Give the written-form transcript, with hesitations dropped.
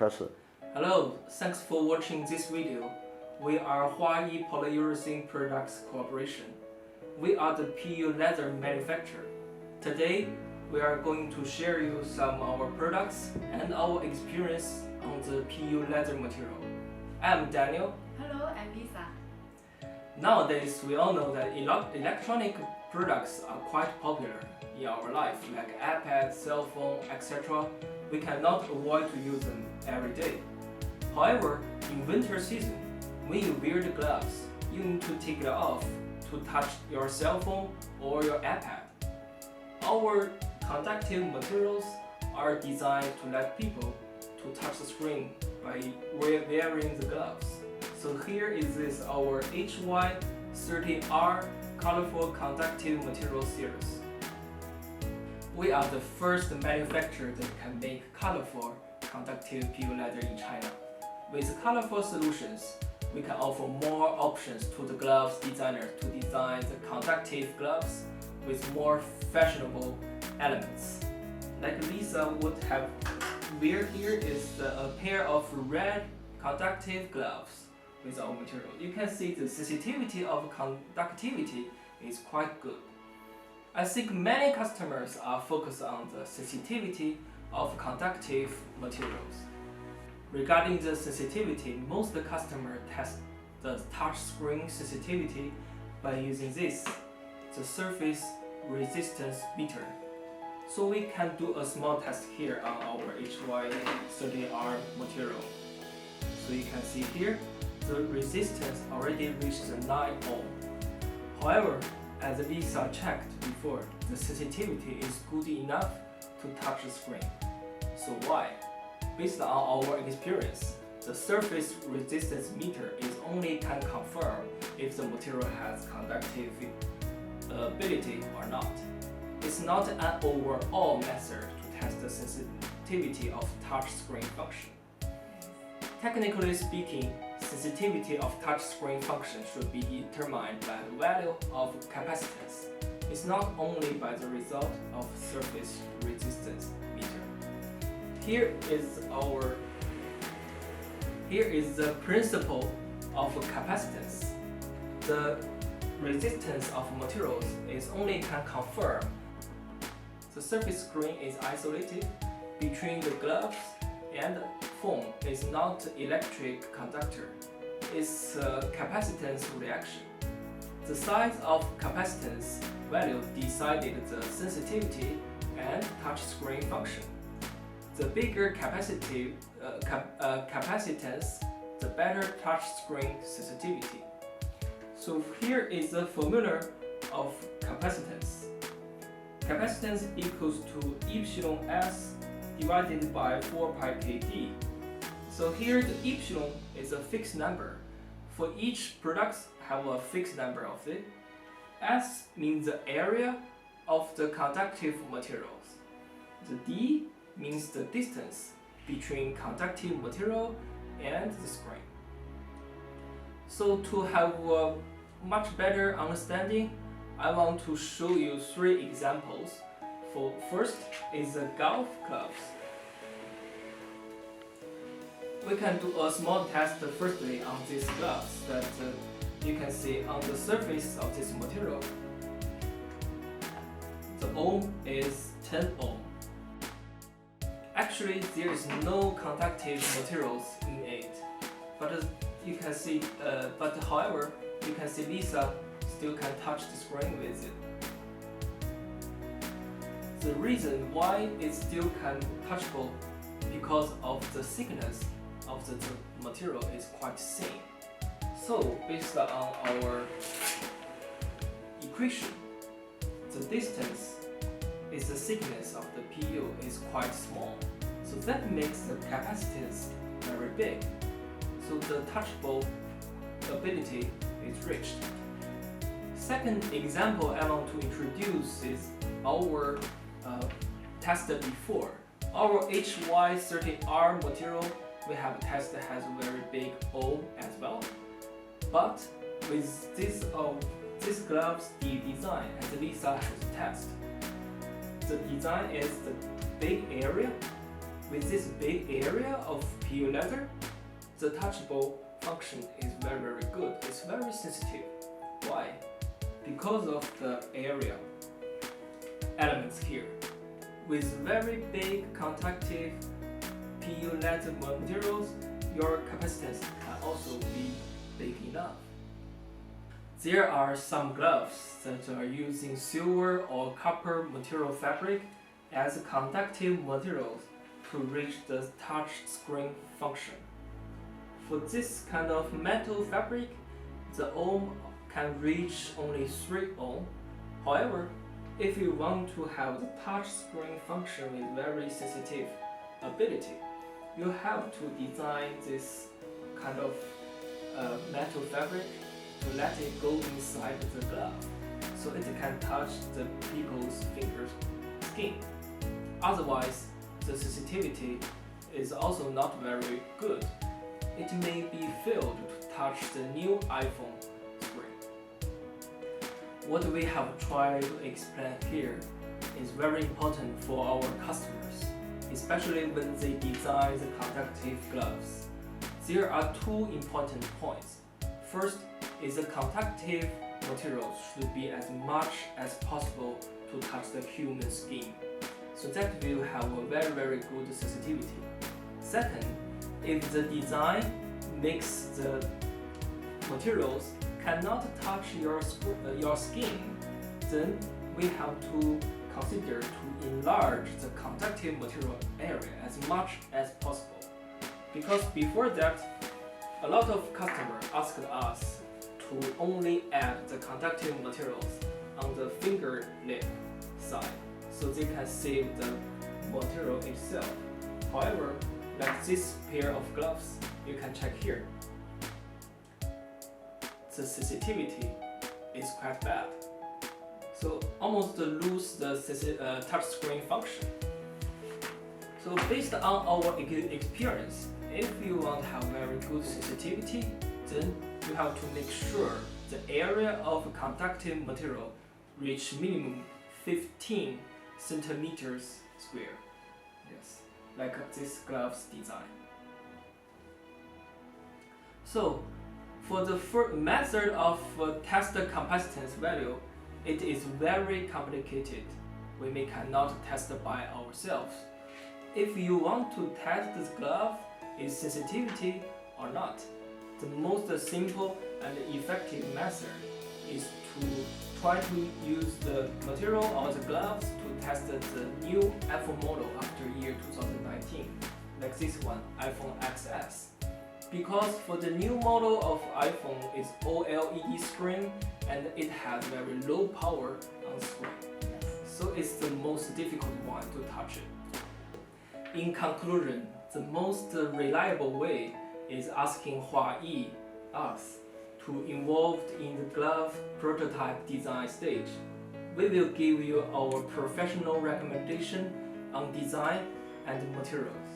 开始。 Hello, thanks for watching this video. We are Huayi Polyurethane Products Corporation. We are the PU leather manufacturer. Today, we are going to share you some of our products and our experience on the PU leather material. I'm Daniel. Hello, I'm Lisa. Nowadays, we all know that electronic products are quite popular in our life, like iPad, cell phone, etc. We cannot avoid to use them every day. However, in winter season, when you wear the gloves, you need to take it off to touch your cell phone or your iPad. Our conductive materials are designed to let people to touch the screen by wearing the gloves. So here is our HY30R colorful conductive material series. We are the first manufacturer that can make colorful conductive PU leather in China. With colorful solutions, we can offer more options to the gloves designer to design the conductive gloves with more fashionable elements. Like Lisa would have wear here is a pair of red conductive gloves with our material. You can see the sensitivity of conductivity is quite good. I think many customers are focused on the sensitivity of conductive materials. Regarding the sensitivity, most customers test the touch screen sensitivity by using this, the surface resistance meter. So we can do a small test here on our HY30R material. So you can see here, the resistance already reached 9 ohm. However, as Lisa checked before, the sensitivity is good enough to touch the screen. So why? Based on our experience, the surface resistance meter is only can confirm if the material has conductive ability or not. It's not an overall method to test the sensitivity of touch screen function. Technically speaking, sensitivity of touch screen function should be determined by the value of capacitance. It's not only by the result of surface resistance meter. Here is the principle of capacitance. The resistance of materials is only can confirm the surface screen is isolated between the gloves and foam is not electric conductor. It's a capacitance reaction. The size of capacitance value decided the sensitivity and touch screen function. The bigger capacitance, the better touch screen sensitivity. So here is the formula of capacitance. Capacitance equals to εS divided by 4 pi kd. So here the epsilon is a fixed number. For each product have a fixed number of it. S means the area of the conductive materials. The D means the distance between conductive material and the screen. So to have a much better understanding, I want to show you 3 examples. First is the golf gloves. We can do a small test firstly on these gloves that you can see on the surface of this material. The ohm is 10 ohm. Actually, there is no conductive materials in it, but you can see. However, you can see Lisa still can touch the screen with it. The reason why it still can touchable because of the thickness of the material is quite thin. So based on our equation, the distance is the thickness of the PU is quite small. So that makes the capacitance very big. So the touchable ability is reached. Second example I want to introduce is our tested before. Our HY30R material we have tested has a very big ohm as well. But with this gloves, the design as Lisa has tested, the design is the big area With this big area of PU leather, the touchable function is very good. It's very sensitive. Why? Because of the area elements here. With very big conductive PU leather materials, your capacitance can also be big enough. There are some gloves that are using silver or copper material fabric as conductive materials to reach the touch screen function. For this kind of metal fabric, the ohm can reach only 3 ohm. However, if you want to have the touch screen function with very sensitive ability, you have to design this kind of metal fabric to let it go inside the glove so it can touch the people's fingers skin. Otherwise, the sensitivity is also not very good. It may be failed to touch the new iPhone screen. What we have tried to explain here is very important for our customers, especially when they design the conductive gloves. There are two important points. First is the conductive materials should be as much as possible to touch the human skin, so that will have a very good sensitivity. Second, if the design makes the materials cannot touch your skin, then we have to consider to enlarge the conductive material area as much as possible. Because before that, a lot of customers asked us to only add the conductive materials on the finger lip side so they can save the material itself. However, like this pair of gloves, you can check here. The sensitivity is quite bad, so almost lose the touchscreen function. So based on our experience, if you want to have very good sensitivity, then you have to make sure the area of conductive material reach minimum 15 centimeters square. Yes, like this gloves design. So for the first method of test the capacitance value, it is very complicated. We cannot test by ourselves. If you want to test this glove its sensitivity or not, the most simple and effective method is to try to use the material or the gloves to test the new iPhone model after year 2019, like this one, iPhone XS. Because for the new model of iPhone is OLED screen and it has very low power on screen. So it's the most difficult one to touch it. In conclusion, the most reliable way is asking Huayi, us, to involved in the glove prototype design stage. We will give you our professional recommendation on design and materials.